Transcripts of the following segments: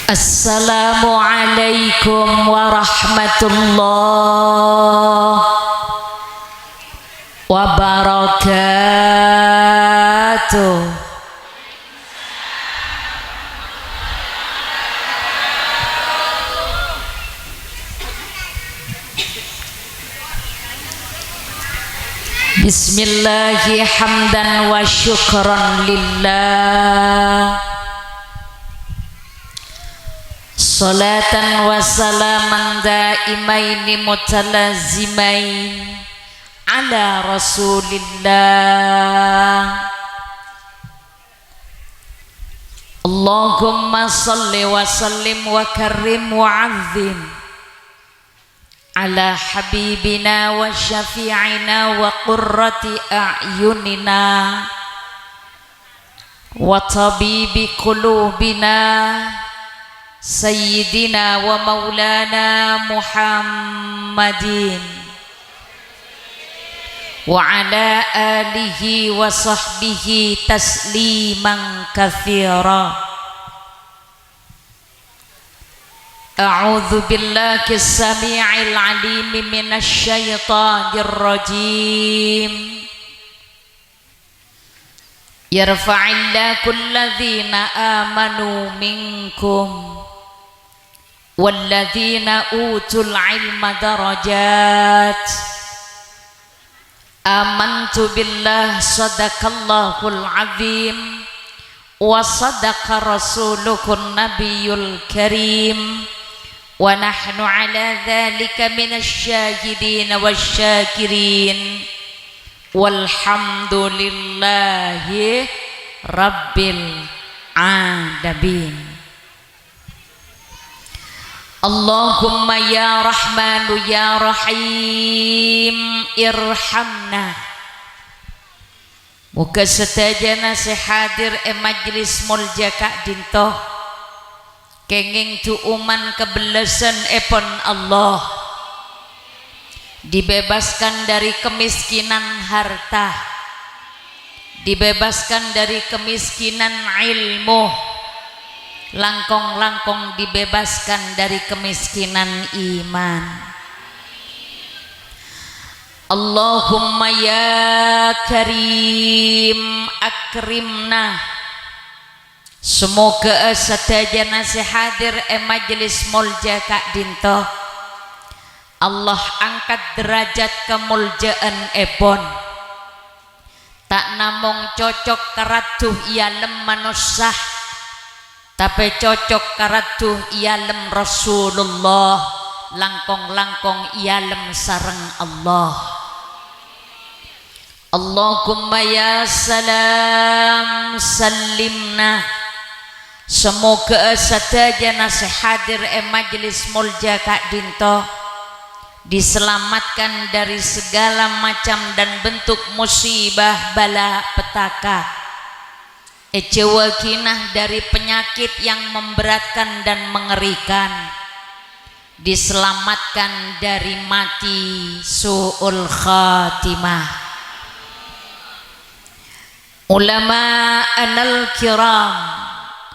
Assalamualaikum warahmatullahi wabarakatuh. Bismillahi hamdan wa syukran lillah, salatan wa salaman daimaini mutalazimain ala rasulillah. Allahumma salli wa sallim wa karrim wa azim ala habibina wa syafi'ina wa qurrati a'yunina wa tabibi qulubina sayyidina wa maulana Muhammadin wa ala alihi wa sahbihi tasliman katsira. A'udzu billahi as-sami'il 'alim minasy syaithanir rajim. Yarfa'illahu alladzina amanu minkum walladzina utul 'ilma darajat. Amantu billah, sadaqallahul 'azim wa sadaqa rasuluhun nabiyul karim. Wa nahnu ala dhalika minasy syahidin wasyakirin walhamdulillahi rabbil alamin. Allahumma ya rahmanu ya rahim irhamna. Muga sedayana sehadir majlis muljaka dintoh kenging tuuman kebelasan epon Allah, dibebaskan dari kemiskinan harta, dibebaskan dari kemiskinan ilmu, langkong-langkong dibebaskan dari kemiskinan iman. Allahumma ya karim akrimna. Semoga sadayana sehadir majlis muljaka dintoh Allah angkat derajat kemuljaan epon, tak namung cocok karatuh ialem manusia, tapi cocok karatuh ialem Rasulullah, langkong-langkong ialem sareng Allah. Allahumma ya salam salimna. Semoga sadayana sehadir majlis muljaka dintoh diselamatkan dari segala macam dan bentuk musibah bala petaka, ecewakinah dari penyakit yang memberatkan dan mengerikan, diselamatkan dari mati su'ul khatimah. Ulama anal kiram,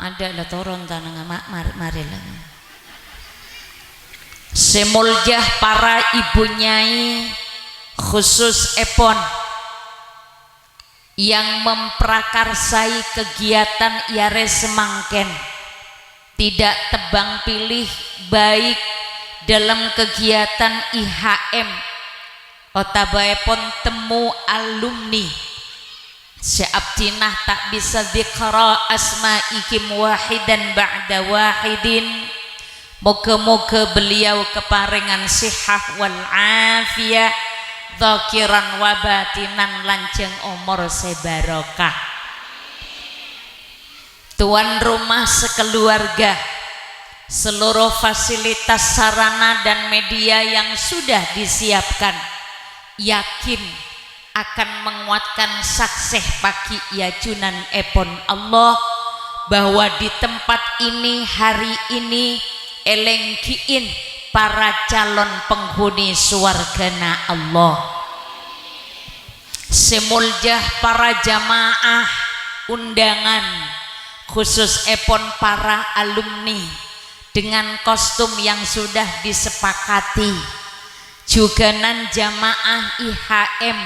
ada lah turun tanah mari lah. Semuljah para ibu nyai khusus epon yang memprakarsai kegiatan iare semangken, tidak tebang pilih baik dalam kegiatan IHM otabae pon temu alumni seabdinah tak bisa dzikra asma'ikim wahidan ba'da wahidin. Moga-moga beliau keparingan sihah wal afiyah, dzakiran wa batinan, lanjeng umur sebarokah. Tuan rumah sekeluarga, seluruh fasilitas sarana dan media yang sudah disiapkan yakin akan menguatkan sakseh pagi yajunan epon Allah, bahwa di tempat ini hari ini elengkiin para calon penghuni swargana Allah. Semuljah para jamaah undangan khusus epon para alumni dengan kostum yang sudah disepakati, juga nan jamaah IHM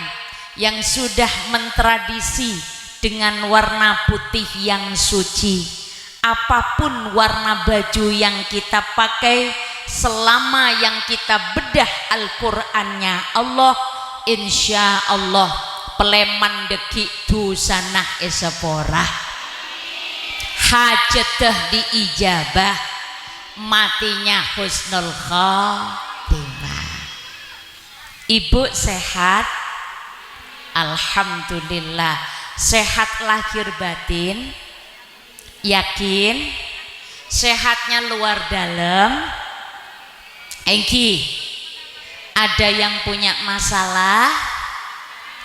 yang sudah mentradisi dengan warna putih yang suci. Apapun warna baju yang kita pakai, selama yang kita bedah Al-Qur'annya Allah, insya Allah peleman deki dusanah esepora, hajatah diijabah, matinya husnul khatimah. Ibu sehat? Alhamdulillah. Sehat lahir batin? Yakin? Sehatnya luar dalam? Engki, ada yang punya masalah?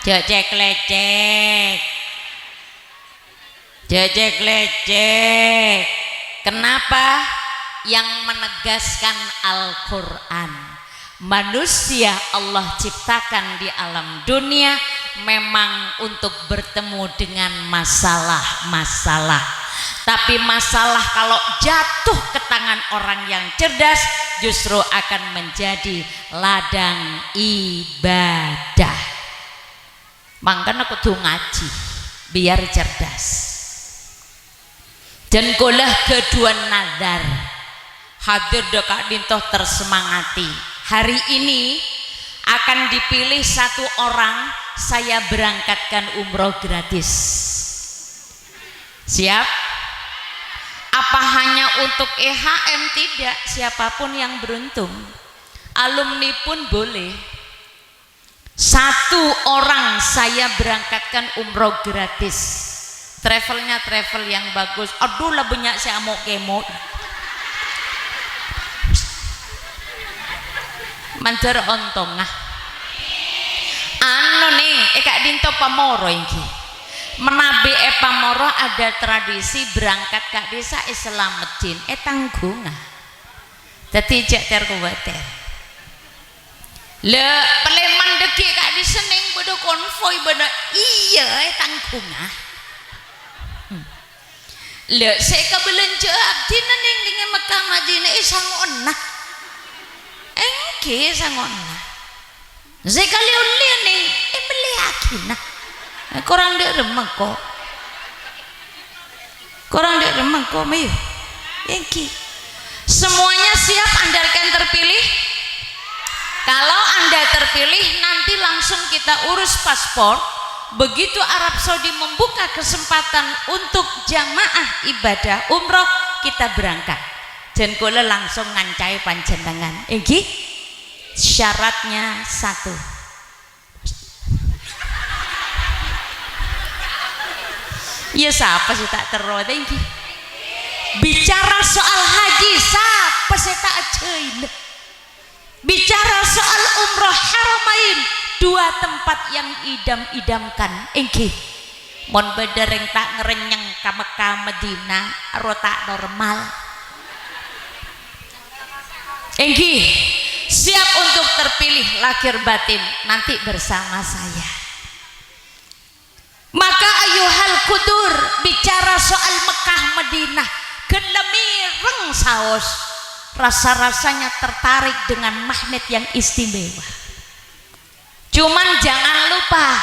Jecek lecek, jecek lecek. Kenapa? Yang menegaskan Al-Quran, manusia Allah ciptakan di alam dunia memang untuk bertemu dengan masalah-masalah. Tapi masalah kalau jatuh ke tangan orang yang cerdas justru akan menjadi ladang ibadah. Makanya kudu ngaji biar cerdas. Dan golah kedua nazar hadir dekat dintoh tersemangati. Hari ini akan dipilih satu orang, saya berangkatkan umroh gratis. Siap? Apa hanya untuk EHM? Tidak, siapapun yang beruntung, alumni pun boleh. Satu orang saya berangkatkan umroh gratis, travelnya travel yang bagus. Aduh lah banyak saya mau kemo mancer ontongah anu nih Kak Dinto pamoro iki. Menabi Pamoro ada tradisi berangkat ke desa Islam Medin tanggungah. Dadi jak terkuwatir. Le peleman deki Kak di seneng bodo konvoy bodo iya tanggungah. Le saya kabelanja abdi neng dengan Mekah Madinah sangonah. Engke sangonah. Saya kali ulian nih beli akinah. Korang dek remeng kok, korang dek remeng kok mayu Engki. Semuanya siap? Anda akan terpilih? Kalau Anda terpilih nanti langsung kita urus paspor. Begitu Arab Saudi membuka kesempatan untuk jamaah ibadah umroh, kita berangkat dan kula langsung ngancai panjenengan. Engki syaratnya satu, ya siapa sih tak terus tinggi bicara soal haji, siapa sih tak ajain bicara soal umroh haramain, dua tempat yang idam-idamkan engki mon bedereng tak ngerenyeng ke Mekah Medina rota normal engki siap untuk terpilih lahir batin nanti bersama saya. Maka ayuhal kudur bicara soal Mekah Madinah gelemireng saos, rasa-rasanya tertarik dengan magnet yang istimewa. Cuman jangan lupa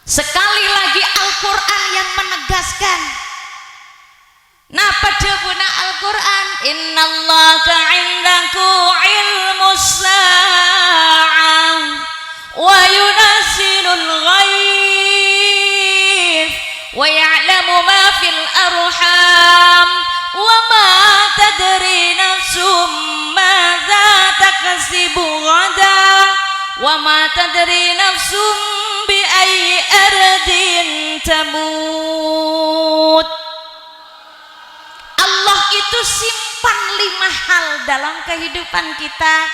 sekali lagi Al-Quran yang menegaskan. Nah pada guna Al-Quran, innallaha indahu ilmus sa'ah wa yunazzilul ghaib wa ya'lamu ma fil arham wa ma tadri nafsum madza taksibu ghada wa ma tadri nafsum bi ayyi ardin tamut. Allah itu simpan 5 hal dalam kehidupan kita.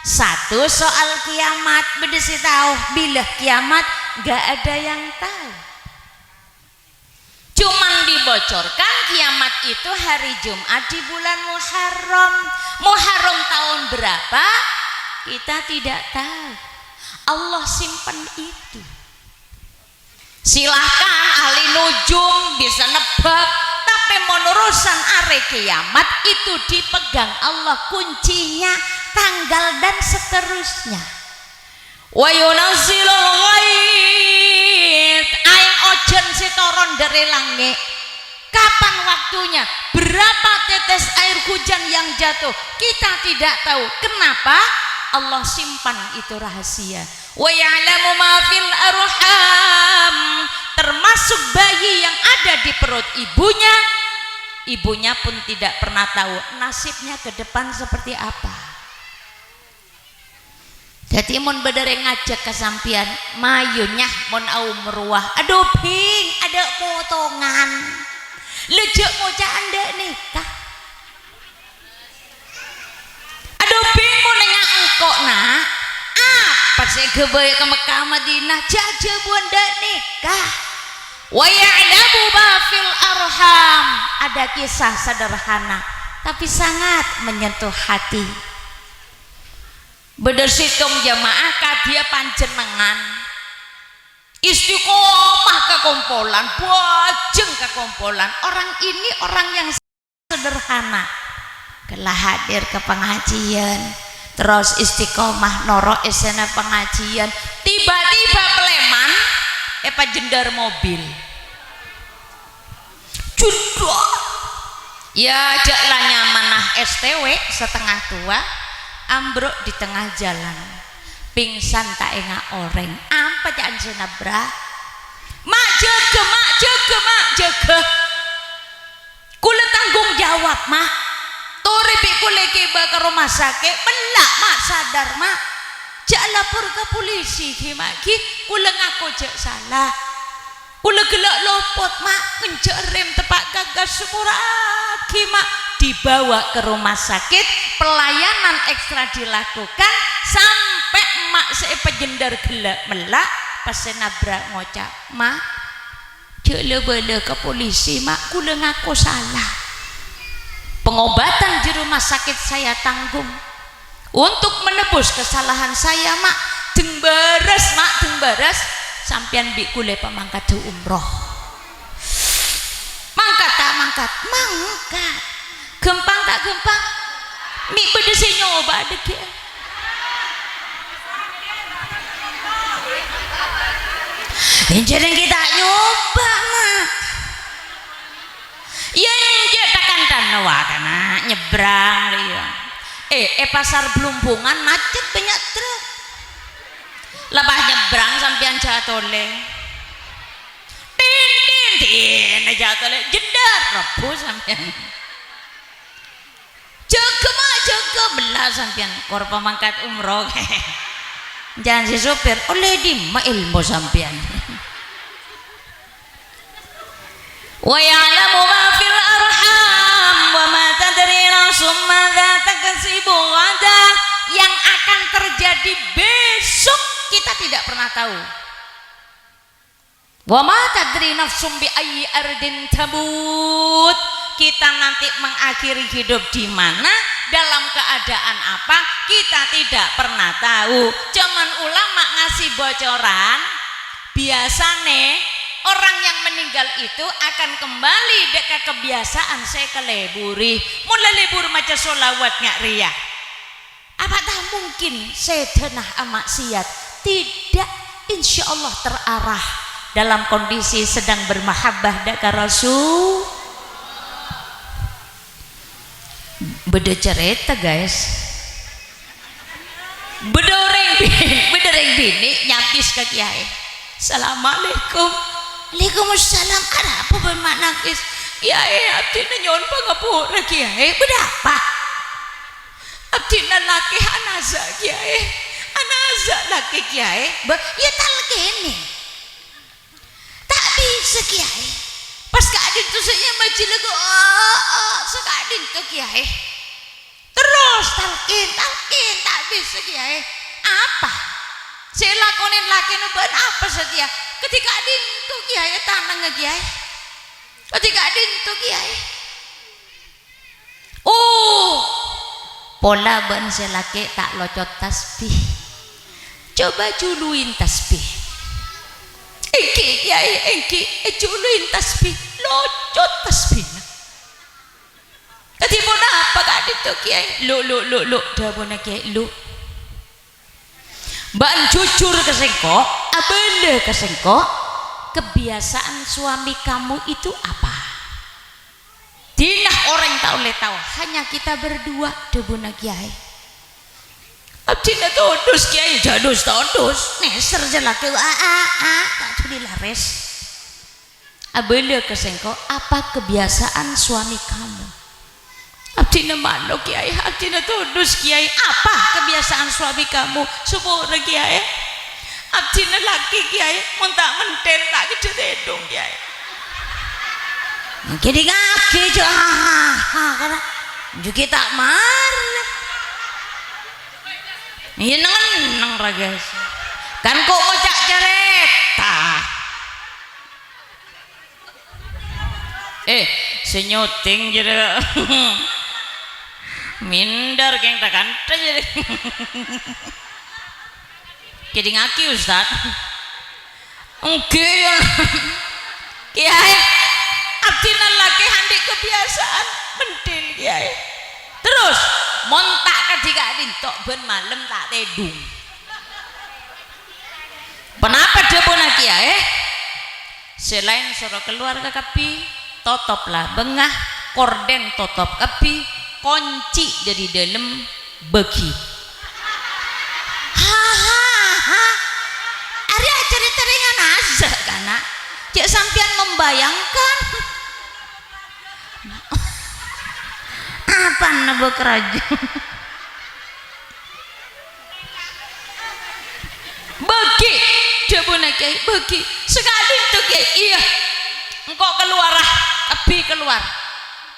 Satu, soal kiamat. Bedesi tahu bila kiamat gak ada yang tahu. Cuman dibocorkan kiamat itu hari Jumat di bulan Muharram. Muharram tahun berapa? Kita tidak tahu. Allah simpan itu. Silahkan ahli nujum bisa nebak, tapi sampai menerusan hari kiamat itu dipegang Allah kuncinya, tanggal dan seterusnya. Wa yunazzilul ghaith, aing ojen setoron dari langit. Kapan waktunya? Berapa tetes air hujan yang jatuh? Kita tidak tahu. Kenapa? Allah simpan itu rahasia. Wa ya'lamu ma fil arham, termasuk bayi yang ada di perut ibunya. Ibunya pun tidak pernah tahu nasibnya ke depan seperti apa. Jadi mun bedere ngajak kesampian mayunya mun au meruah. Aduh ping, ada potongan. Lejek ngocak anda nikah. Aduh bingung nanya engkau nak apa sih kebaya ke Mekah Madinah jaja bunda nikah. Wa ya'lamu ma fil arham, ada kisah sederhana tapi sangat menyentuh hati. Bedersitum jamaah kadia panjenengan istiqomah ke kompolan, bajeng ke kompolan. Orang ini orang yang sederhana, kelah hadir ke pengajian, terus istiqomah noro esena pengajian, tiba-tiba peleman jendar mobil judul ya jalannya manah STW setengah tua, ambruk di tengah jalan, pingsan tak enggak oreng. Apa jangan senabra? Mak jaga. Kula tanggung jawab mak. Tore bi kula kiba ke rumah sakit, belak mak sadar mak. Jak lapor ke polisi ki mak ki, kula ngaku jak salah. Kula gelak lopot mak, ngencek rem tepak gagas sepuraki mak. Dibawa ke rumah sakit, pelayanan ekstra dilakukan sampai mak sepejendar gelak melak. Pas nabrak ngocap mak jele-bele ke polisi mak, kula ngaku salah. Pengobatan di rumah sakit saya tanggung untuk menebus kesalahan saya mak. Deng beres mak, deng beres sampian bi kule pamangkat umroh. Mangkat tak mangkat? Mangkat. Gempang tak gempang? Mi pedesi nyoba dek ya. Jadi kita nyoba mak. Ya takkan tanwa karena nyebrang ya. Pasar Belumpungan macet banyak truk. Lepas nyebrang sampean jatole. Tin jatole jedar rebu sampean. Jaga belah sampean kor pamangkat umroh. Jangan si sopir oleh di ilmu sampean. Wa ya'lamu ma fil arham wa ma tadri nafsum madza taksibu ghadan, yang akan terjadi besok kita tidak pernah tahu. Wa ma tadri nafsum bi ayyi ardin tamut, kita nanti mengakhiri hidup di mana, dalam keadaan apa, kita tidak pernah tahu. Cuman ulama ngasih bocoran, biasanya orang yang meninggal itu akan kembali dekat kebiasaan saya keleburi, mulai lebur macam solawat nggak ria. Apakah mungkin saya denah maksiat? Tidak, insya Allah terarah dalam kondisi sedang bermahabbah dekat Rasul. Beda cerita guys, bedereng bini nyapis ke kiai. Assalamualaikum. Waalaikumsalam. Ada apa bermakna kis? Kiai abdi nyon pangapura kiai. Berapa? Abdi laki anaza kiai. Anaza laki kiai. Ya talkini. Tak bisa kiai. Pas keadaan tu saya macam lagu sekadin tu kiai. Terus talkin tak bisa kiai. Apa? Saya lakonin laki nuban apa setia? Ketika adin tu kiai tanang kiai. Ketika adin tu kiai. Pola ban saya laki tak locot tasbih. Coba juluin tasbih. Engki kiai, engki juluin tasbih, locot tasbih. apa kak itu kiai? Lu dapurnya kiai lu. Mbak jujur kesengko, abele kesengko. Kebiasaan suami kamu itu apa? Dinah orang tak boleh tahu, hanya kita berdua debuna kiai. Abdina todus kiai jadus todus, neser jelake tak tuli lares. Abele kesengko, apa kebiasaan suami kamu? Abdina mano kiai, abdina todus kiai, apa kebiasaan suami kamu? Subur kiai. Abdina laki kiai, muntak menten tak kecil edung kiai. Jadi ngake jo karena juga tak mar. Iya neng ragas. Kan kok ngocak cerita. Senyuting jadi minder keng tak kanta jadi. Jadi ngaki Ustad. Enggak kiai abdina laki handi kebiasaan mentil kiai. Terus montak kadika dintok ben malam tak tedung. Kenapa dia puna kiai? Selain suruh keluar ke kapi, totoplah bengah korden totop kapi, kunci jadi dalam begi. Ada cerita ringan aja karena cik sampian membayangkan apa nabo kerajaan bagi jabuna kiai bagi sekali itu kiai iya engkau keluar api keluar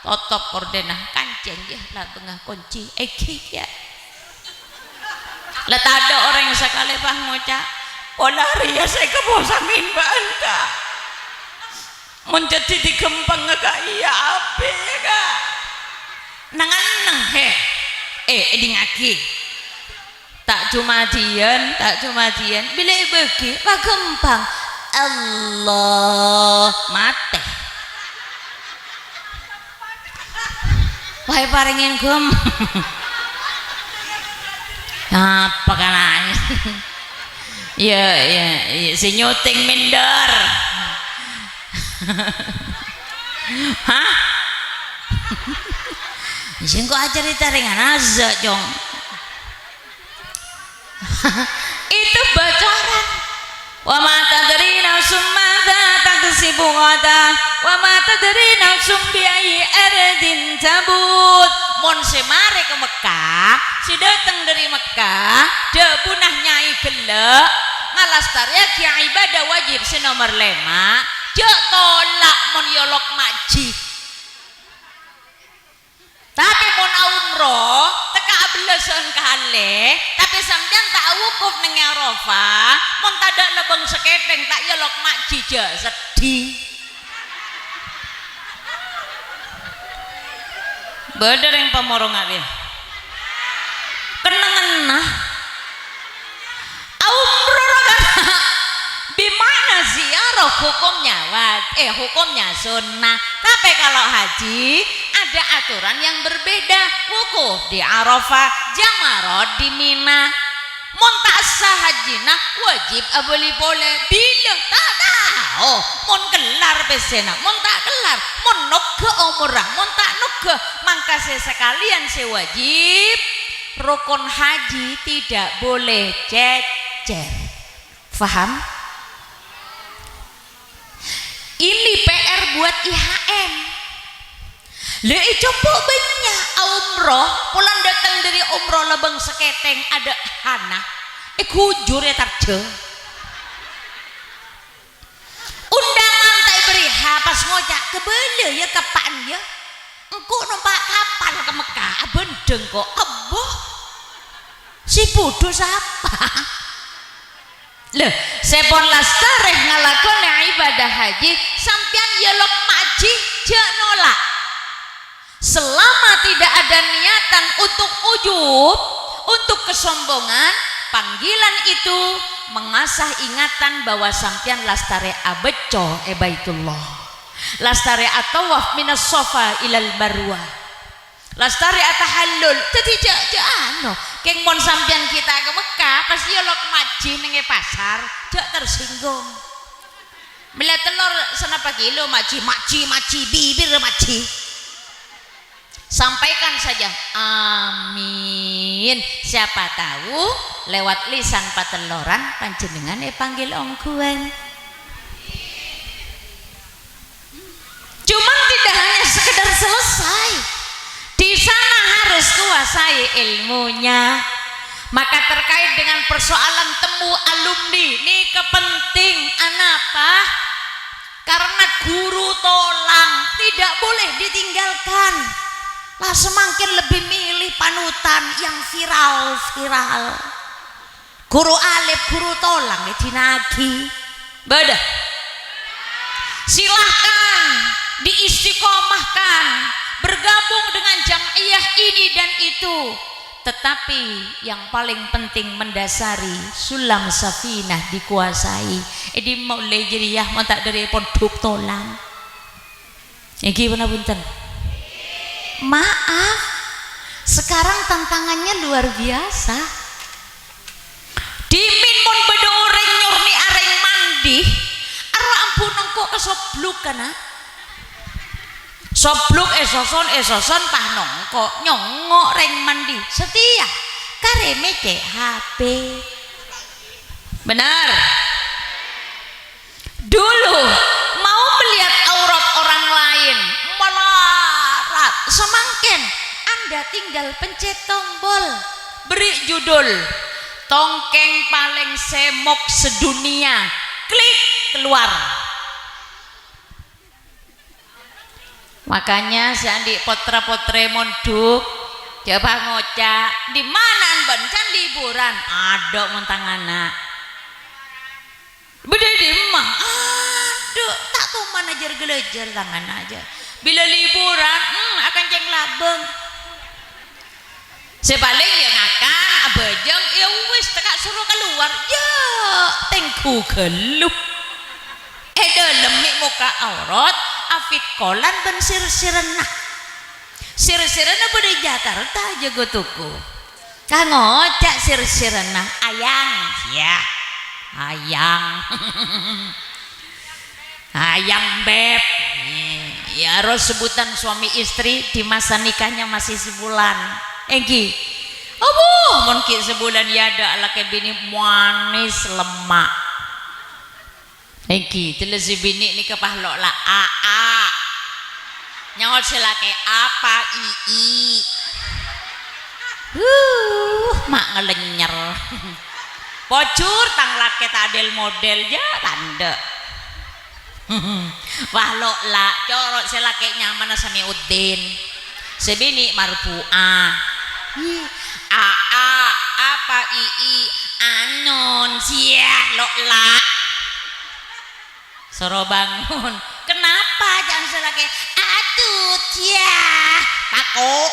totop kordenah kancing ya lah tengah kunci eki ya lah tak ada orang yang sekali bah ngocak pola ria saya kebosangin bangka menjadi digempang ngak iya api ya kak nangan eding aki tak cuma dian bila bagi pak gempang Allah mate wahai paringin gem apa kan aja ya si nyuting minder hah sing kok cerita ringan aja jong itu bocoran wa ma tadri nafsum madza taksibu ghadan wa ma tadri nafsum bi ayyi ardin tabut mon semare ke Mekah si datang dari Mekah de punah nyai gelek ngalastarya ki ibadah wajib si nomor 5 je tolak mon yolok maji tapi mon umroh teka ablesan kale tapi sampean tak wukuf nang Arafah mon tada lebeng seketeng tak yolok maji je sedih bener yang pemorong alim kenangan umroh kan bimana ziarah hukumnya sunnah tapi kalau haji ada aturan yang berbeda wukuf di Arafah jamarot di Mina mon tak sah hajina wajib aboli boleh bila tak tahu mon kelar pesena mon tak kelar mon nogge umrah mon tak nogge mangka sekalian wajib rukun haji tidak boleh cecer faham ini PR buat IHM le coba banyak umroh pulang datang dari umroh lebeng seketeng ada hana kujur ya tarje undangan tak beri pas ngocak kebele ya kapan ya engkau numpak kapal ke Mekah abendeng kok aboh si bodoh siapa leh sepon lastareh ngalakon ibadah haji sampian yelok maji je nolak selama tidak ada niatan untuk ujub untuk kesombongan panggilan itu mengasah ingatan bahwa sampian lastare abeco baitullah lastare atawaf minas sofa ilal barwa lastari atahallul dadi jak anu keng mon sampean kita ke Mekah pasti ya lo kemaji ning pasar jak tersinggung melihat telur senapa kilo maji bibir maji sampaikan saja amin, siapa tahu lewat lisan pateloran panjenengan panggil ongguan. Cuman tidak hanya sekedar selesai, di sana harus kuasai ilmunya. Maka terkait dengan persoalan temu alumni ini kepenting apa? Karena guru tolang tidak boleh ditinggalkan. Lah semakin lebih milih panutan yang viral. Guru alif, guru tolang dinagi. Badah. Silahkan diistiqomahkan, bergabung dengan jam'iyah ini dan itu. Tetapi yang paling penting mendasari sulam safinah dikuasai. Ini mau lejriyah mau tak dari pondok tolang. Iki benar punten. Maaf, sekarang tantangannya luar biasa. Dimin mon bedo oreng nyurni areng mandi, ara ampun engko kesobluk kana. Sobluk esoson pah nongko nyongok reng mandi setia kareme cek HP. Benar. Dulu mau melihat aurat orang lain melarat semangkin Anda tinggal pencet tombol beri judul tongkeng paling semok sedunia, klik keluar. Makanya seandi potre monduk coba ngocak di mana kan liburan ada mentang anak beda di mah aduh tak tuh manajer gelejer tangan aja bila liburan akan ceng labeng sebalik ya ngakan abejeng ya wis tekak suruh keluar ya tengku geluh lemik muka aurat afid kolan ben sir-sirena pada Jakarta jago tuku kang ngocak sir-sirena ayang ya ayang beb ya harus sebutan suami istri di masa nikahnya masih sebulan Egi mungkin sebulan ya ada ala bini manis lemak Egi telesi bini ni kepahlok lah nyawat selake apa ii mak ngelenyer pocur tang lake tadel model ya tanda wahlok lah corok selake nyaman sami udin sebini marfu'ah apa ii anon siah lok lah soro bangun kenapa jangan selake atut ya takut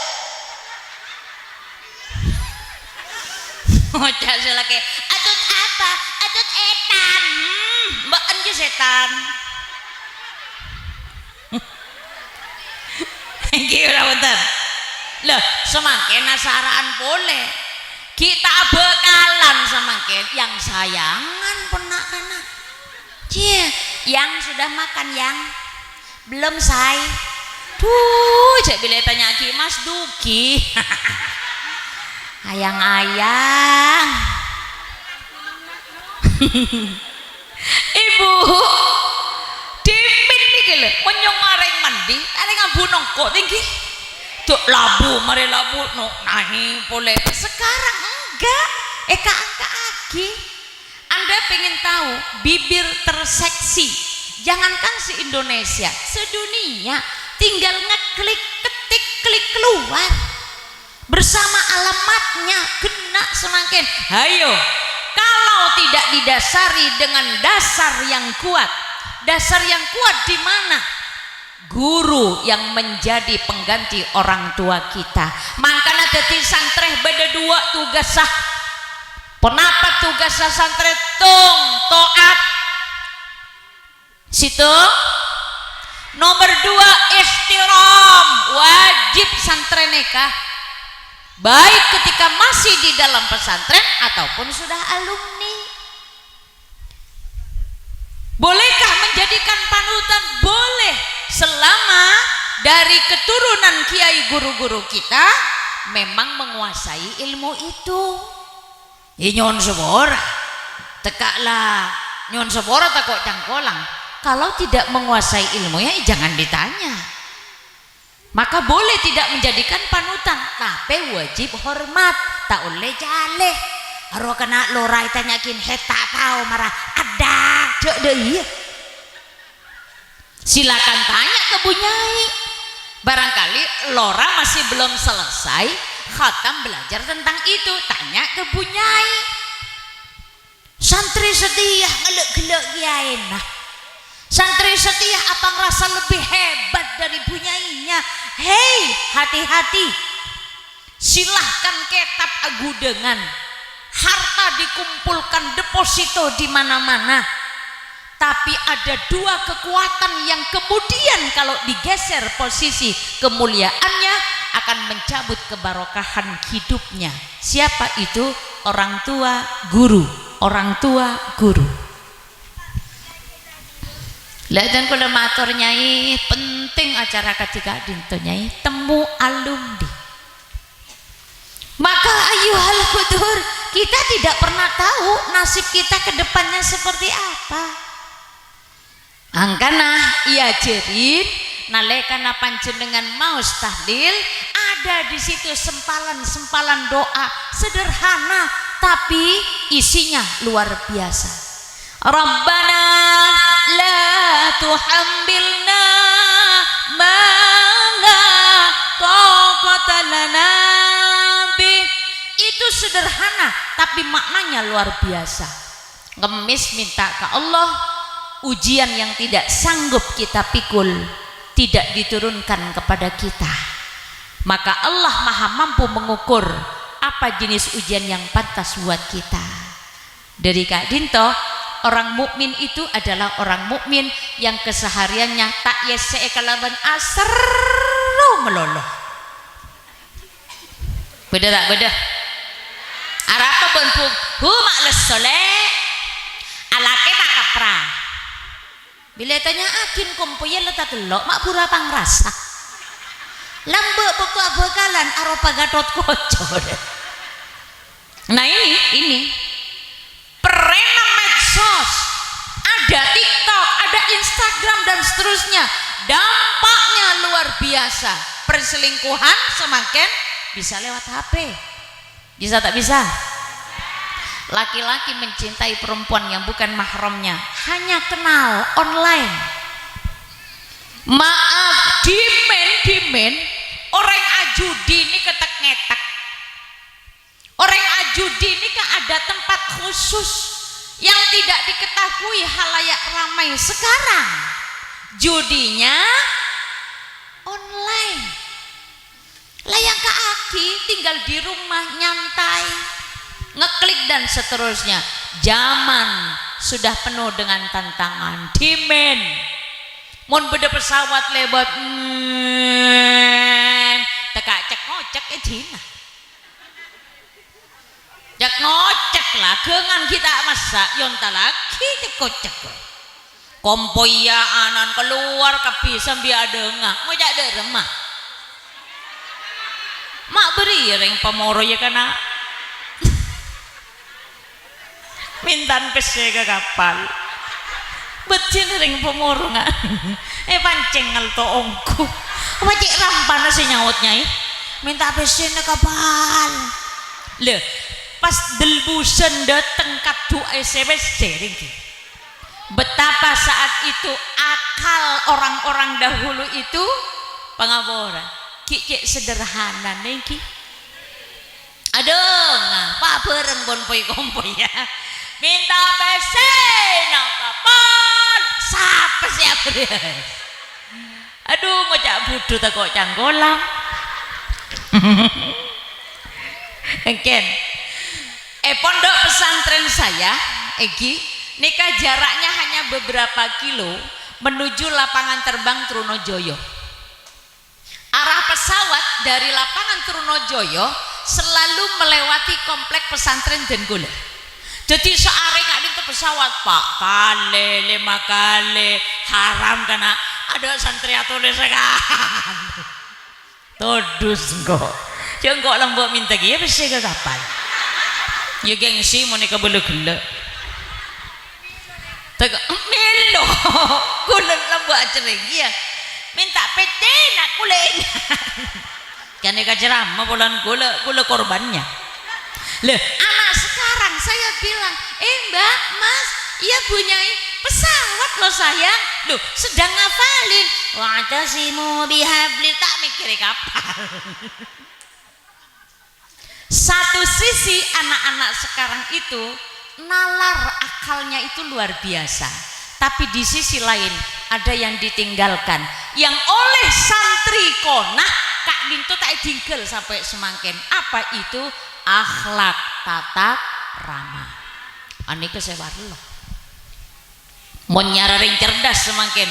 ngocak selake atut apa atut etan mbak anje setan gila bentar loh semakin nasaraan boleh kita bekalan semakin yang sayangan penak-penak yang sudah makan yang belum say cek bila tanya Ki Mas Duki ayang ibu dimin nih gila menyong areng mandi areng abunong kok tinggi tuh labu mari labu no nahi boleh sekarang enggak angka agi Anda pengen tahu bibir terseksi jangankan se-Indonesia sedunia tinggal ngeklik ketik klik keluar bersama alamatnya kena semakin hayo kalau tidak didasari dengan dasar yang kuat di mana guru yang menjadi pengganti orang tua kita makanya dadi santreh beda dua tugas sah penapa tugas santri toat situ Nomor 2, ihtiram, wajib santri nikah baik ketika masih di dalam pesantren ataupun sudah alumni. Bolehkah menjadikan panutan? Boleh, selama dari keturunan kiai guru-guru kita memang menguasai ilmu itu. Nyon sebora tekaklah, nyon sebora takut cangkolang. Kalau tidak menguasai ilmunya jangan ditanya. Maka boleh tidak menjadikan panutan, tapi wajib hormat, tak boleh jaleh. Aro kena lorai tanyakin heta tahu marah ada cek deh. Silakan tanya ke Bunyai. Barangkali lora masih belum selesai khatam belajar tentang itu, tanya ke Bunyai. Santri setia ngelek-gelek kiai nah. Santri setia apa ngerasa lebih hebat dari Bunyainya? Hei, hati-hati. Silahkan ketap agudengan. Harta dikumpulkan deposito di mana-mana. Tapi ada dua kekuatan yang kemudian kalau digeser posisi kemuliaannya akan mencabut kebarokahan hidupnya. Siapa itu? Orang tua guru. Orang tua guru. Ladan kula matur nyai, penting acara ketika dinto nyai temu alumni. Maka ayuhal kudur, kita tidak pernah tahu nasib kita ke depannya seperti apa. Angkana iya jerin nalekana panjenengan maos tahlil, ada di situ sempalan-sempalan doa sederhana tapi isinya luar biasa. Rabbana la tuhammilna ma la taqata lana bih. Itu sederhana tapi maknanya luar biasa. Ngemis minta ke Allah, ujian yang tidak sanggup kita pikul tidak diturunkan kepada kita. Maka Allah Maha mampu mengukur apa jenis ujian yang pantas buat kita. Dari Kak Dinto, orang mukmin itu adalah orang mukmin yang kesehariannya tak yese kalaban asru meloloh. Beda tak beda? Arapa bentuk hu makles soleh alake tak kapra. Bila tanya akin kompoye letak telok mak pura pangrasa. Lambek bekalan aropa gatot kocor. Nah ini perena medsos, ada TikTok, ada Instagram dan seterusnya. Dampaknya luar biasa. Perselingkuhan semakin bisa lewat HP. Bisa tak bisa? Laki-laki mencintai perempuan yang bukan mahramnya hanya kenal online. Maaf, dimen orang ajudi ini ketek ngetek. Orang ajudi ini kan ada tempat khusus yang tidak diketahui halayak ramai. Sekarang judinya online. Layang ke aki tinggal di rumah nyantai, ngeklik dan seterusnya. Zaman sudah penuh dengan tantangan. Dimen mun beda pesawat lebat tekak cek ngocek Cina. Jak ngocek lah gengan kita masak yonta lagi kocek. Kompoya anan keluar kepisang biar dengah ngojak de remah. Mak beri ring pemoro ya kana mintan pese ke kapal betin ring pemoro nggak pancing ngal to ongku apa cek rampan si nyautnya minta pese ke kapal le pas delbusen dateng kadu SBC ringki. Betapa saat itu akal orang-orang dahulu itu pengabora kik sederhana nengki. Aduh ngapa bareng bonpoi kompoi ya minta PC nak kapal siapa siapa dia. Aduh ngocak budu tak kok canggolang. Engken pondok pesantren saya Egi nikah jaraknya hanya beberapa kilo, menuju lapangan terbang Trunojoyo. Arah pesawat dari lapangan Trunojoyo selalu melewati komplek pesantren Denggule. Jadi seare kali itu pesawat Pak kali 5 kali haram karena ada santri tulis kan. Todus kok. Jangan kok lembok minta dia bisa ke kapal. Ya gengsi mau nikah belu gula. Tegak melo. Gula lembok aja lagi ya. Minta PT nak kulen. Kan nikah ceramah bulan gula korbannya. Loh, anak sekarang saya bilang, Mbak, Mas, iya punya pesawat loh sayang. Loh, sedang ngafalin. Wa'tasimu bihablil, tak mikir kapal. Satu sisi anak-anak sekarang itu nalar akalnya itu luar biasa. Tapi di sisi lain ada yang ditinggalkan. Yang oleh santri konah, Kak Linto tak tinggal sampai semangkin. Apa itu? Akhlak tata ramah. Ani kesebar loh. Mau nyararing cerdas semakin.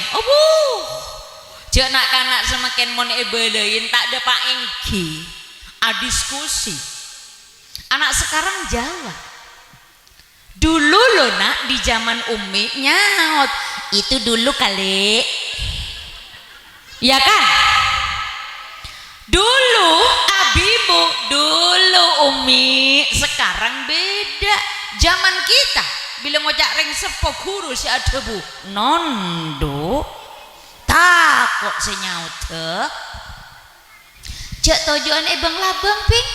Jek nak kanak semakin mon ebelein tak ada pak engki. Diskusi. Anak sekarang jawab. Dulu loh nak di zaman Umi nyaut. Itu dulu kali. Ya kan? Dulu Abibu, dulu Umi, sekarang beda. Zaman kita bila ngojak ring sepo guru si ada bu nondo takut senyaut cek tujuan bang labang ping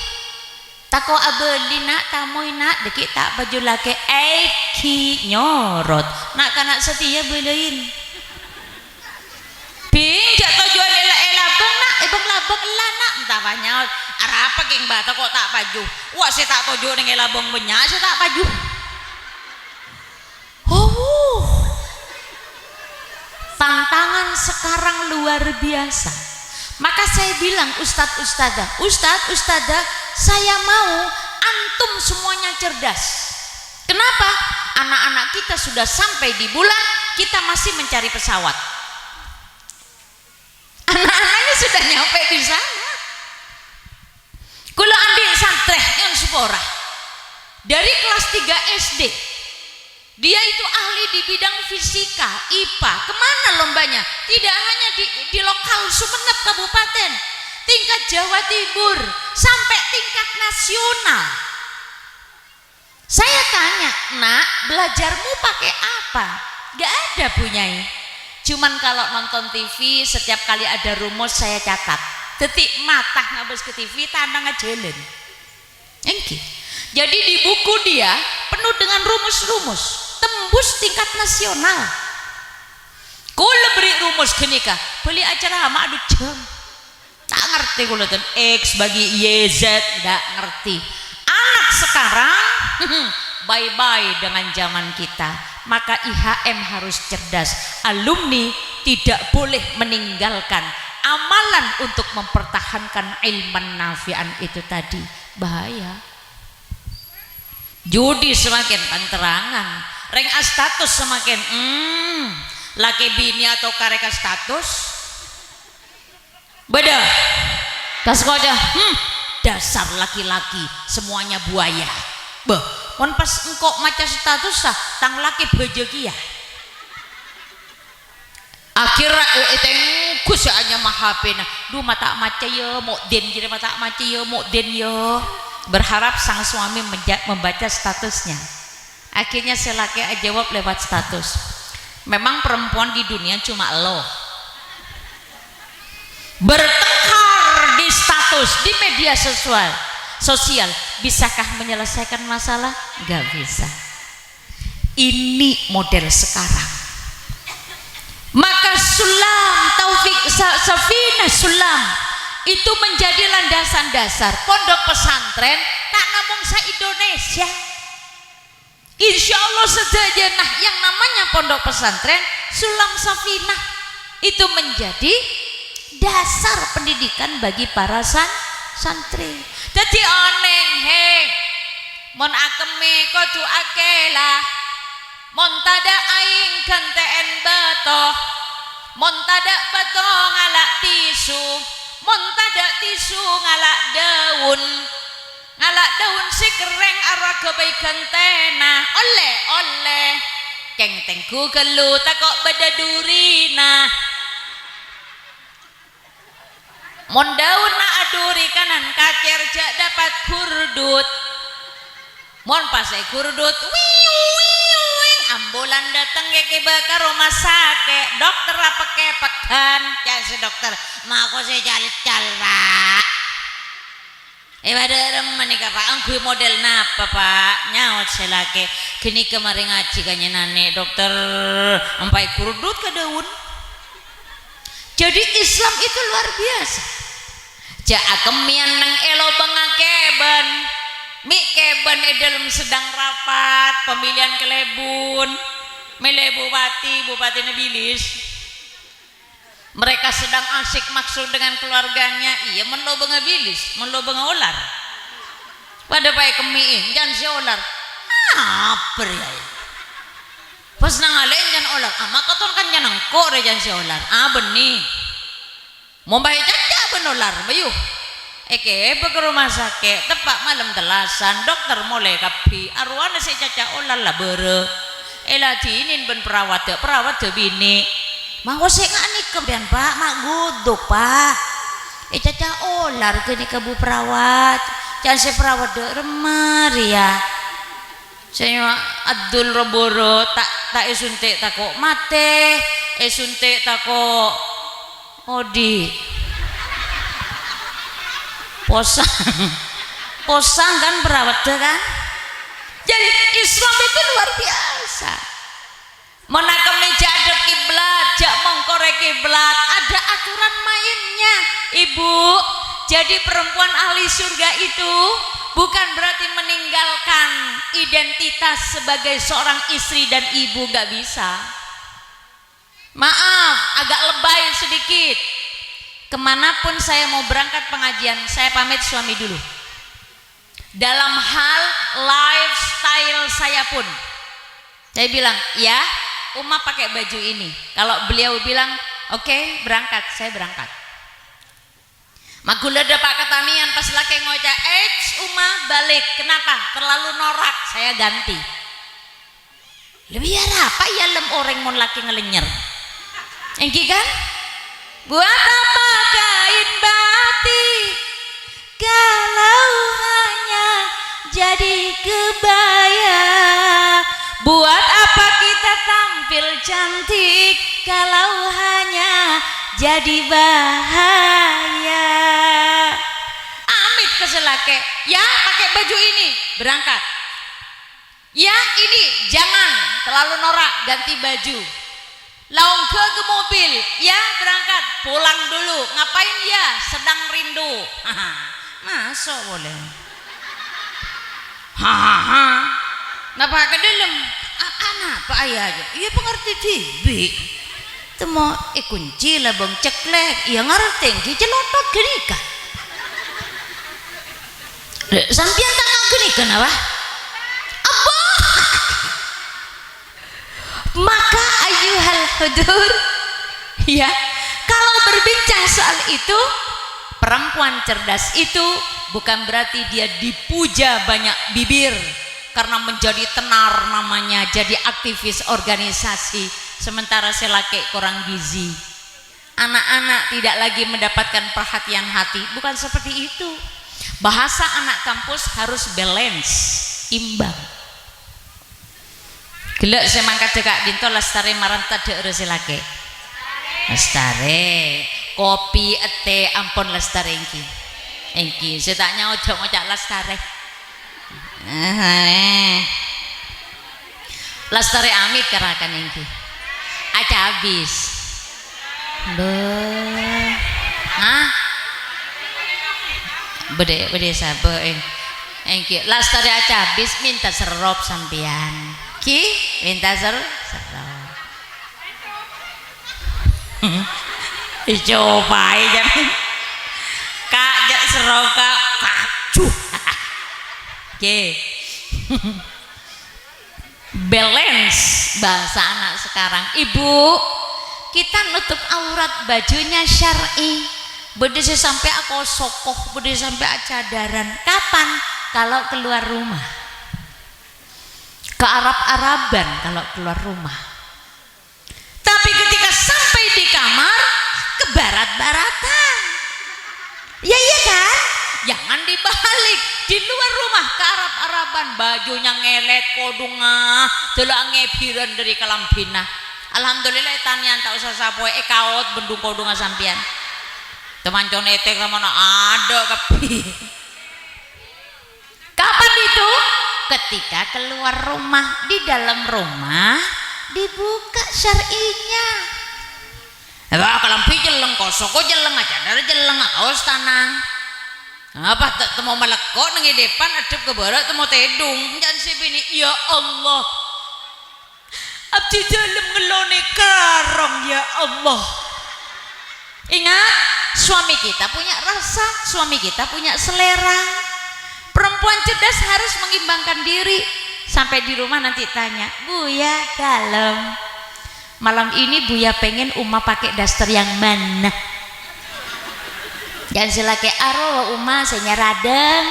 tako abeli nak tamoy nak deki tak baju laki eki nyorot nak kanak setia belain ping cek tujuan labang nak bang labang lah nak entah banyak apa geng bata kok tak baju wah saya tak tujuan dengan labang banyak saya tak baju. Tantangan sekarang luar biasa. Maka saya bilang Ustadz Ustadzah, saya mau antum semuanya cerdas. Kenapa? Anak-anak kita sudah sampai di bulan, kita masih mencari pesawat. Anak-anaknya sudah nyampe di sana. Kalau ambil santri yang sepora dari kelas 3 SD, dia itu ahli di bidang fisika, IPA. Kemana lombanya? Tidak hanya di lokal Sumeneb Kabupaten, tingkat Jawa Timur, sampai tingkat nasional. Saya tanya, nak, belajarmu pakai apa? Gak ada punyai. Cuman kalau nonton TV, setiap kali ada rumus saya catat. Detik mata ngabes ke TV, tandang jalan. Jadi di buku dia penuh dengan rumus-rumus. Tembus tingkat nasional. Kula beri rumus kenika, beli acara sama adu jam. Tak ngerti kula ten X bagi Y Z tidak ngerti. Anak sekarang bye-bye dengan zaman kita. Maka IHM harus cerdas. Alumni tidak boleh meninggalkan amalan untuk mempertahankan ilman nafi'an itu tadi. Bahaya. Judi semakin panterangan. Reng status semakin laki bini atau kareka status beda tas aja dasar laki-laki semuanya buaya kon pas engkau maca status sah tang laki bejeki ya akhirnya gus hanya mahapena duh mata maca ya mau den jadi mata maca ya mau den ya berharap sang suami membaca statusnya. Akhirnya si laki jawab lewat status, memang perempuan di dunia cuma lo. Bertengkar di status di media sosial, bisakah menyelesaikan masalah? Gak bisa. Ini model sekarang. Maka sulam taufik safina sulam itu menjadi landasan dasar pondok pesantren tak namung se-Indonesia. Insya Allah sejajanah yang namanya pondok pesantren Sulam Safinah itu menjadi dasar pendidikan bagi para santri. Jadi oneng mon akeme kudu akela mon tada aing ganteen batoh mon tadak bato ngalak tisu, mon tadak tisu ngalak daun si kereng arah kebaikan tena oleh keng tengku kelu takok badadurina mon daun na aduri kanan kacer jak dapat kurdut mon pasai kurdut wing ambulan datang ke bakar rumah sakit dokter apa kepekan ya si dokter mako si cal pak pada menikah pak angku model napa pak nyaut selake kini kemarin ngaji kanya nane dokter sampai kurdut ke daun. Jadi Islam itu luar biasa. Jak kemian nang elo bangakeben mi keben dalam sedang rapat pemilihan kelebun mele bupati Nabilis mereka sedang asik maksud dengan keluarganya iya menlo bangabilis menlo bangolar pada baik kemiin jangan si olar apa ya pas nang alen jangan olar maka ton kan jangan kok jangan si olar benih mau bayar caca benolar bayu ke rumah sakit tepak malam telasan dokter mulai kapi arwana si caca olar lah bere elatinin ben perawat bini mau saya nganik kemudian pak mak guduk pak caca olar ke bu perawat jangan saya perawat dek remar ya saya Abdul Roboro tak esuntik tako mate esuntik tako odi posang kan perawat deh kan jadi Islam itu luar biasa menakam meja adab kiblat jak mengkorek kiblat ada aturan mainnya ibu jadi perempuan ahli surga itu bukan berarti meninggalkan identitas sebagai seorang istri dan ibu gak bisa maaf agak lebay sedikit kemanapun saya mau berangkat pengajian saya pamit suami dulu dalam hal lifestyle saya pun saya bilang ya Uma pakai baju ini kalau beliau bilang oke, berangkat saya berangkat magula ada pak ketamian pas laki ngocak Uma balik kenapa terlalu norak saya ganti lebih apa ya lem orang mau laki ngelenyer engki kan buat apa kain batik kalau hanya jadi kebaya buat apa kita tampil cantik kalau hanya jadi bahaya amit keselake ya pakai baju ini berangkat ya ini jangan terlalu norak ganti baju laung ke mobil ya berangkat pulang dulu ngapain ya sedang rindu masuk boleh hahaha napa ke dalam anak apa ayah aja iya pengerti tibi temo kunci lah bang ceklek iya ngerti ki celotot genika sampian tak genika apa apa maka ayuhal hudur ya kalau berbincang soal itu perempuan cerdas itu bukan berarti dia dipuja banyak bibir karena menjadi tenar namanya jadi aktivis organisasi sementara selaki kurang gizi anak-anak tidak lagi mendapatkan perhatian hati bukan seperti itu bahasa anak kampus harus balance imbang gelek semangka cekak dinto lestari maranta de selaki lestari kopi ete ampun lestari engki saya tanya ojo ngocak lestari lestari amit kerakan engki aja habis bede sabar engki lestari aja habis minta serop sampian ki minta serop coba aja kak jak serop kak kacuh oke balance bahasa anak sekarang ibu kita nutup aurat bajunya syar'i. Bede sampai aku sokoh, bede sampai cadaran. Kapan? Kalau keluar rumah. Ke Arab-Araban kalau keluar rumah. Tapi ketika sampai di kamar, ke barat-baratan. Ya iya kan? Jangan dibalik. Di luar rumah ke Arab-Araban, bajunya ngelet kodunga, delok ngebiran dari kalambina. Alhamdulillah tanian tak usah sapoe kaot bendung kodunga sampian. Teman conetek sama ada kepi. Kapan itu? Ketika keluar rumah. Di dalam rumah dibuka syar'inya. Kalau jeleng kosoko jeleng aja dari jeleng kaos tanang. Apa tak mau melekot nengi depan adep ke barat temu tedung jangan sebini ya Allah. Abdi dalam ngelone karong ya Allah. Ingat, suami kita punya rasa, suami kita punya selera. Perempuan cerdas harus mengimbangkan diri. Sampai di rumah nanti tanya, Buya kalem, malam ini Buya pengen Uma pakai daster yang mana? Jangan silake aro Uma saya nyaradeng,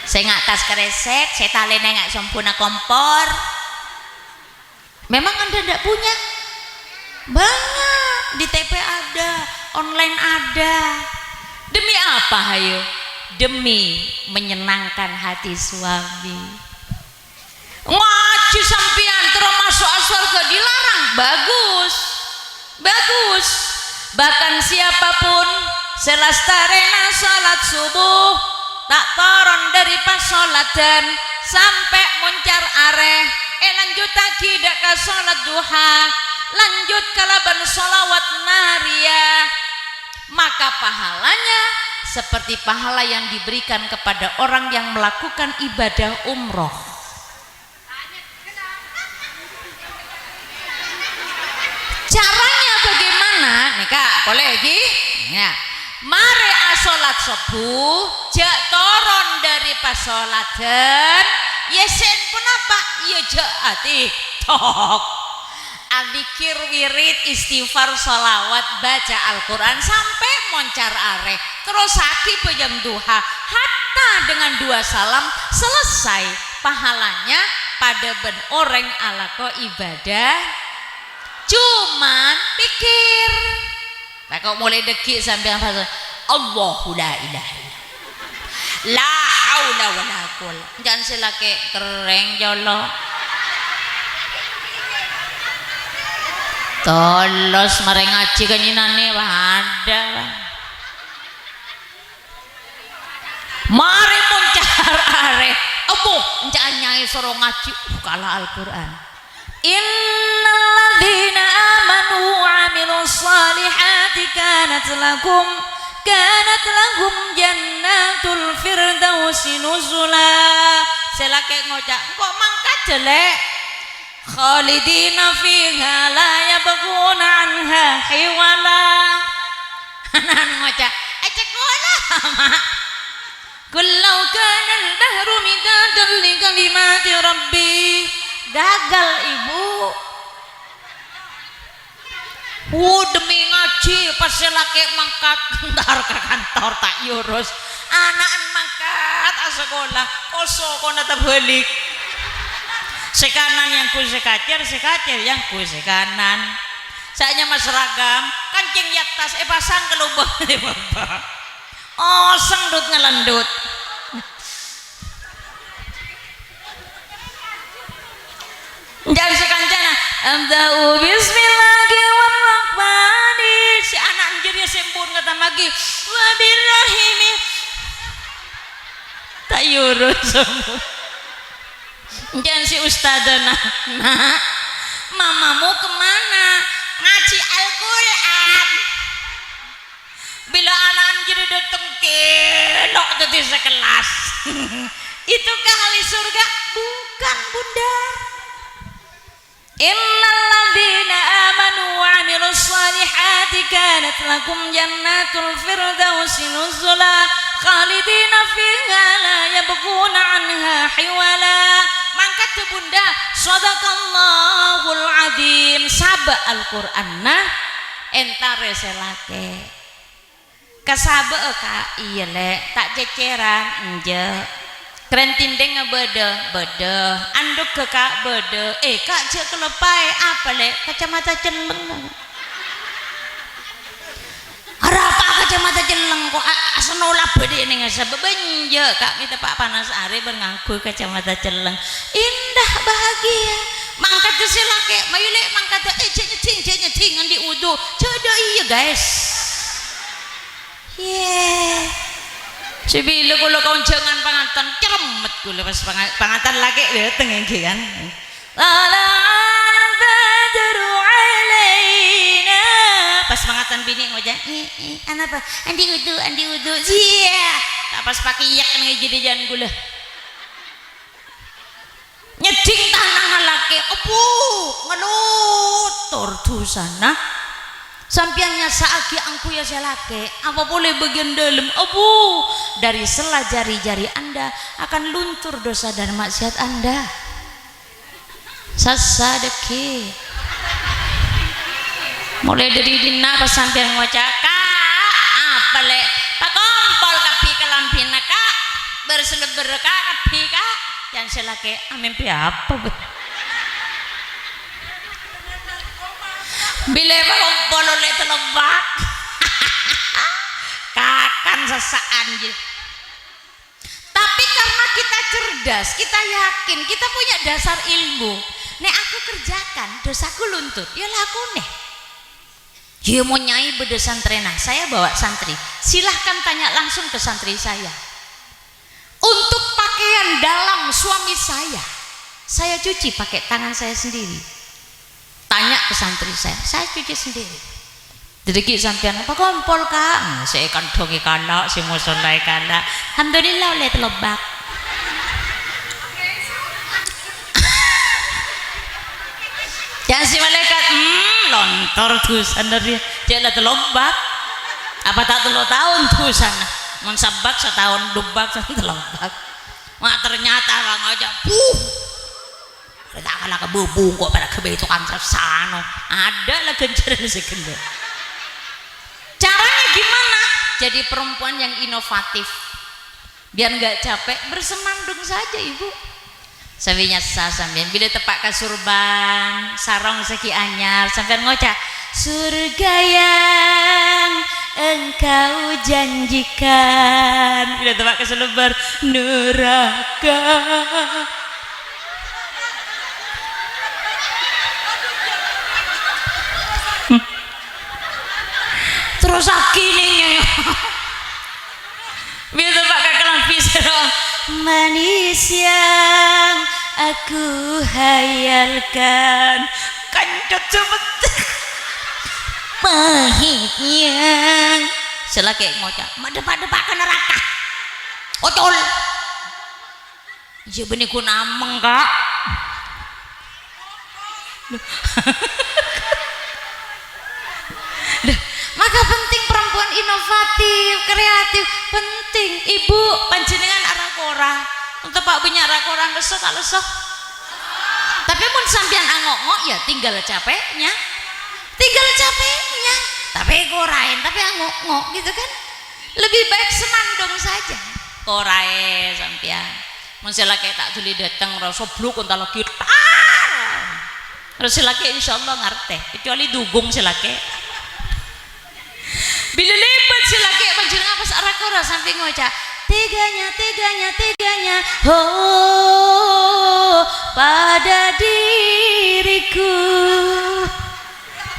saya nggak tas kresek, saya talene nggak sempurna kompor. Memang Anda tidak punya? Banyak, di TP ada, online ada. Demi apa hayo? Demi menyenangkan hati suami. Ngaji sampian terus masuk surga dilarang, bagus, bagus. Bahkan siapapun selastarena salat subuh tak turun dari pas salat dan sampai muncar areh. Lanjut lagi deka salat duha, lanjut kalaban sholawat nariyah, maka pahalanya seperti pahala yang diberikan kepada orang yang melakukan ibadah umroh. Caranya bagaimana? Nih kak, boleh lagi? Ya. Mare asolat subuh, jak toron dari pasolatan, yesen pun apa? Ya jak ati tok. Adzikir wirid istighfar salawat baca Al-Quran sampai moncar areh terus haki bejam duha hatta dengan 2 salam selesai pahalanya pada ben orang alako ibadah. Cuman pikir nah kau mulai dekik sampai apa Allahu la ilaha illallah la haula wala quwwata jangan silake kereng jolo tolos mare ngaji kanjinane ada mari muncar are opo encan nyai soro ngaji kalah Al-Qur'an innalladzina amanu wa amilus salihati kanat lahum jannatul firdausi nuzula selake ngocak kok mangkat jelek khalidina fiha la yabghuna anha hiwala anak ngocak ecek gola mak kullau kana al-bahru midadan li kalimati rabbi gagal ibu demi ngaji pas laki mangkat ntar ke kantor tak yurus anak mangkat sekolah kosong kona tak balik sekanan yang ku sekacer yang ku sekanan saya mas seragam kancing ya tas pasang ke lubang bapak oh sengdut ngelendut jangan sekancana amda'u bismillahirrahmanirrahim si anak anjirnya sempurna kata magi wabirrahimi tak yurus semua jangan si ustadzah nak mamamu kemana ngaji Al-Quran bila anak anjir datang kelok jadi sekelas itukah ahli surga bukan bunda. Innalladzina amanu wa amilus salihati kanat lakum jannatul firdausi nuzula khalidina fiha la yabghuna anha hiwala mangkat tuh bunda Sadaqallahul adzim. Saba Al-Qur'an nah entare selake kasabe ka iya le tak ceceran enje keren tindeng ngebede bede anduk ke kak bede kak je kelepai apa le kacamata celeng apa kacamata celeng kok asenolap bede ning sabebenje kak minta Pak Panas Ari berngangku kacamata celeng indah bahagia mangkat ke silake mayule mangkat nyecing di udu coba iya guys Cibile kula konjangan panganten ceremet kula pas panganten laki dateng iki kan. La badru alaina. Pas panganten bini ngojak, ana apa? Andi wudu. Iya. Tak pas pakai yak ning jadi kula. Nyeding tanah laki, opo ngelutur dosana. Sampiannya saaki angku ya selake apa boleh bagian dalam abu dari sela jari-jari anda akan luntur dosa dan maksiat anda sasadeki mulai dari dina pas sampian ngocak kak apa le tak kompol kapi kalampina kak berseleber kak kapi kak yang selake amin apa bila kompol oleh telebak kakan sesaan gitu. Tapi karena kita cerdas kita yakin kita punya dasar ilmu nek aku kerjakan dosaku luntur ya laku nih dia mau nyai beda santrena saya bawa santri silahkan tanya langsung ke santri saya untuk pakaian dalam suami saya cuci pakai tangan saya sendiri tanya ke santri saya cuci sendiri jadi sampean apa kompol kak saya kan dongi kalak si musolai kalak alhamdulillah oleh telebak yang si malaikat lontor tuh sana dia dia telebak apa tak telu tahun tuh sana mensabak setahun dubak telebak mak ternyata bang aja tak kalah kebubung kok pada kebe itu kan tersano ada lah genceran sekende caranya gimana jadi perempuan yang inovatif biar nggak capek bersemandung saja ibu sabinya sampean bila tepak ke surban sarong seki anyar sampean ngocak surga yang engkau janjikan bila tepak ke selebar neraka terus akhirnya biar pakai kelampi serong manis yang aku hayalkan kancut cepet pahit yang selaki ngocak madep-madep ke neraka ocol iya benih ku nameng kak maka penting perempuan inovatif kreatif penting ibu panjenengan arah kora untuk pak punya arah kora lesok tapi pun sampean angok-ngok ya tinggal capeknya tapi korain tapi angok-ngok gitu kan lebih baik semandung saja korae sampean mun silake tak tuli dateng rasa bluk entar lagi terus silake insyaallah ngerti kecuali dugung silake bila lebat silake panjenengan pas arah kora sampai ngocak teganya oh pada diriku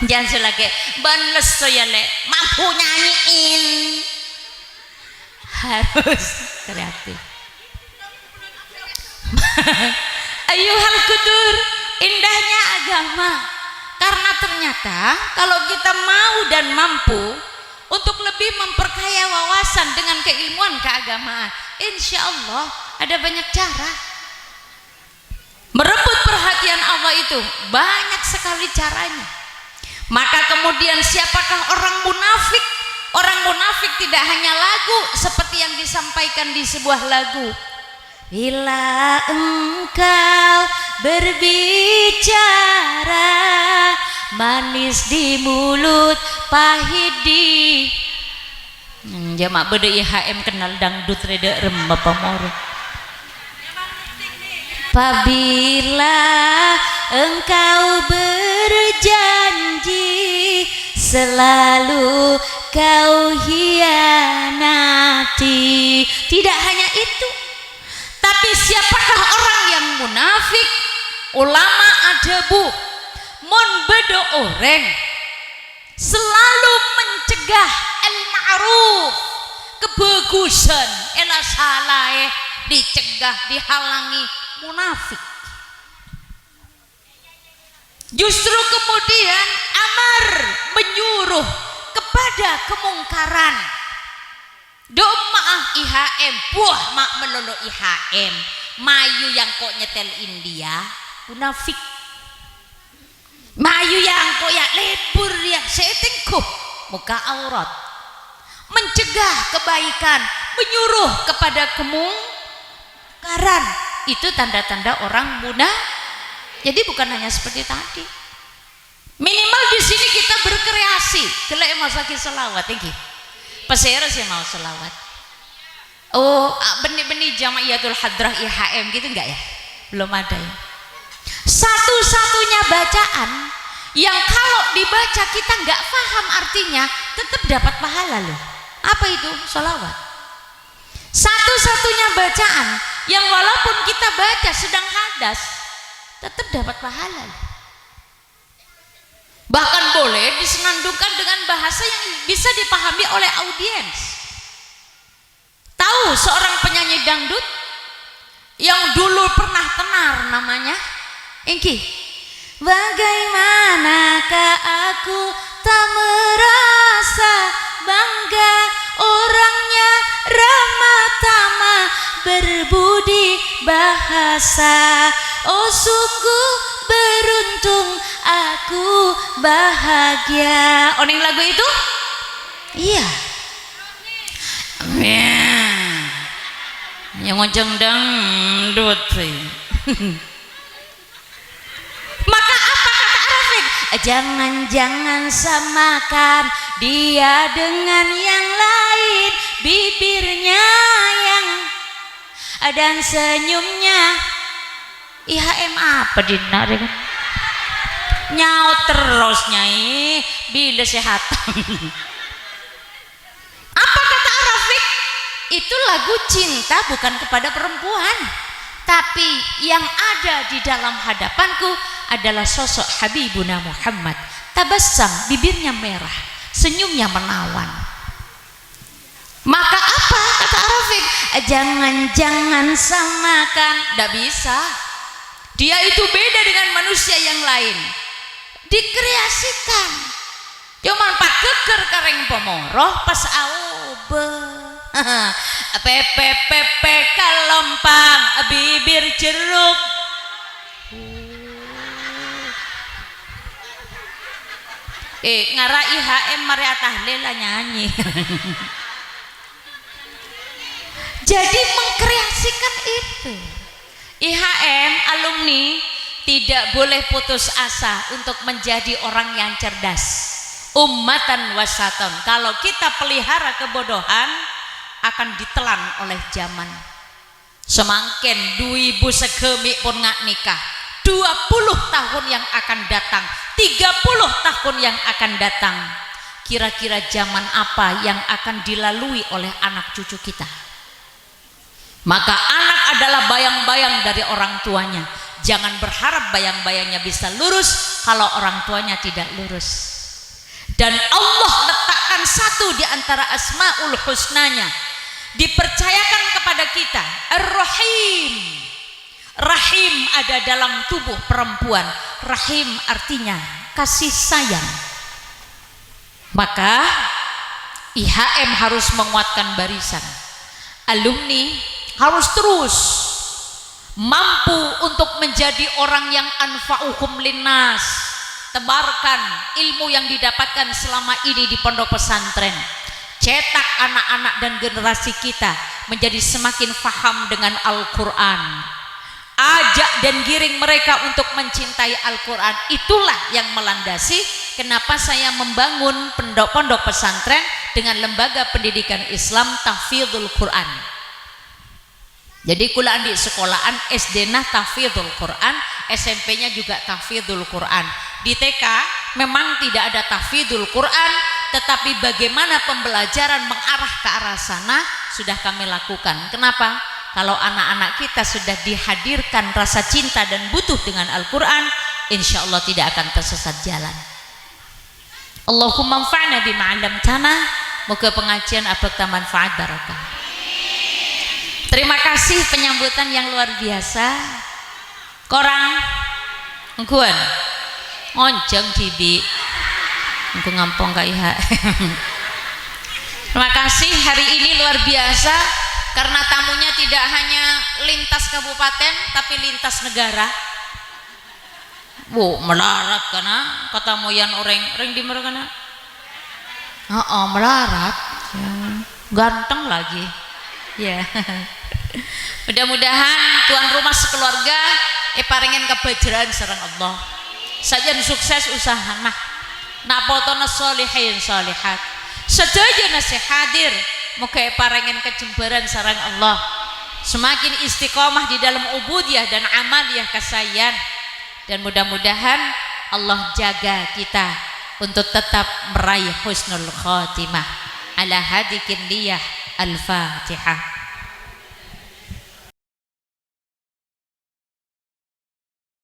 jangan silake banes ya le mampu nyanyiin harus kreatif ayuhal kudur indahnya agama karena ternyata kalau kita mau dan mampu untuk lebih memperkaya wawasan dengan keilmuan keagamaan insya Allah ada banyak cara merebut perhatian Allah itu banyak sekali caranya maka kemudian siapakah orang munafik tidak hanya lagu seperti yang disampaikan di sebuah lagu bila engkau berbicara, manis di mulut, pahit di jamak bede IHM kenal dangdut reda rem apa moro. Apabila engkau berjanji, selalu kau hianati. Tidak hanya itu, tapi siapakah orang yang munafik? Ulama adabu mon bedo orang selalu mencegah al-ma'ruf, kebagusan, ela salah dicegah, dihalangi, munafik. Justru kemudian amar, menyuruh kepada kemungkaran. Domaah IHM, buah mak melolo IHM, mayu yang kok nyetel India, munafik. Mayu yang kok ya lebur ya setengkuh muka aurat, mencegah kebaikan, menyuruh kepada kemungkaran. Itu tanda-tanda orang munafik. Jadi bukan hanya seperti tadi. Minimal di sini kita berkreasi. Kelek masaki selawat iki. Peseres ya mau selawat. Oh, benih-benih Jama'iyatul Hadrah IHM gitu enggak ya? Belum ada ya. Satu-satunya bacaan yang kalau dibaca kita enggak paham artinya tetap dapat pahala loh. Apa itu? Selawat. Satu-satunya bacaan yang walaupun kita baca sedang hadas tetap dapat pahala. Bahkan boleh disenandungkan dengan bahasa yang bisa dipahami oleh audiens. Tahu seorang penyanyi dangdut yang dulu pernah tenar namanya Engki. Bagaimanakah aku tak merasa bangga, orangnya ramah tamah, berbudi bahasa. Oh sungguh beruntung aku bahagia. Oning lagu itu? Iya. Yang ngojeng dangdut. Maka apa kata Arafik? Jangan-jangan samakan dia dengan yang lain, bibirnya yang dan senyumnya. IHM apa dinar kan? Nyaut terus nyai bila sehatan. Apa kata Arafik? Itu lagu cinta bukan kepada perempuan, tapi yang ada di dalam hadapanku adalah sosok Habibuna Muhammad. Tabassam, bibirnya merah, senyumnya menawan. Maka apa kata Arafik? Jangan-jangan samakan. Tidak bisa. Dia itu beda dengan manusia yang lain, dikreasikan. Cuman pak keker kareng pomoroh pas aube pepe kalompang bibir jeruk. Ngara IHM Maria Tahlela nyanyi. Jadi mengkreasikan itu. IHM alumni tidak boleh putus asa untuk menjadi orang yang cerdas. Ummatan wasaton. Kalau kita pelihara kebodohan akan ditelan oleh zaman. Semangken 2000 segemi pun ngak nikah. 20 tahun yang akan datang, 30 tahun yang akan datang. Kira-kira zaman apa yang akan dilalui oleh anak cucu kita? Maka anak adalah bayang-bayang dari orang tuanya. Jangan berharap bayang-bayangnya bisa lurus kalau orang tuanya tidak lurus. Dan Allah letakkan satu di antara asmaul husnanya, dipercayakan kepada kita, Ar-Rahim. Rahim ada dalam tubuh perempuan. Rahim artinya kasih sayang. Maka IHM harus menguatkan barisan. Alumni harus terus mampu untuk menjadi orang yang anfa'uhum linnas. Tebarkan ilmu yang didapatkan selama ini di pondok pesantren. Cetak anak-anak dan generasi kita menjadi semakin faham dengan Al-Quran. ajak dan giring mereka untuk mencintai Al-Quran. Itulah yang melandasi kenapa saya membangun pondok pesantren dengan lembaga pendidikan Islam Tahfidzul Quran. Jadi kula di sekolahan SD nah tahfidzul Quran, SMP-nya juga tahfidzul Quran. Di TK memang tidak ada tahfidzul Quran, tetapi bagaimana pembelajaran mengarah ke arah sana sudah kami lakukan. Kenapa? Kalau anak-anak kita sudah dihadirkan rasa cinta dan butuh dengan Al-Quran, insya Allah tidak akan tersesat jalan. Allahumma anfa'na bima 'allamtana. Moga pengajian abad manfaat barokah. Terima kasih penyambutan yang luar biasa. Korang ngguan ngonjong dibi nggo ngampong ka iha. Terima kasih, hari ini luar biasa karena tamunya tidak hanya lintas kabupaten tapi lintas negara. Bu, melarat kana kata moyan orang di mana kana? Melarat. Ya. Ganteng lagi. Ya. Mudah-mudahan tuan rumah sekeluarga paringin kebajaran sareng Allah. Sajan sukses usaha napotona sholihin sholihat. Sedaya nasi hadir moga paringin kejembaran sareng Allah. Semakin istiqomah di dalam ubudiyah dan amaliyah kasayan. Dan mudah-mudahan Allah jaga kita untuk tetap meraih husnul khotimah. Ala hadikin liyah al-Fatihah.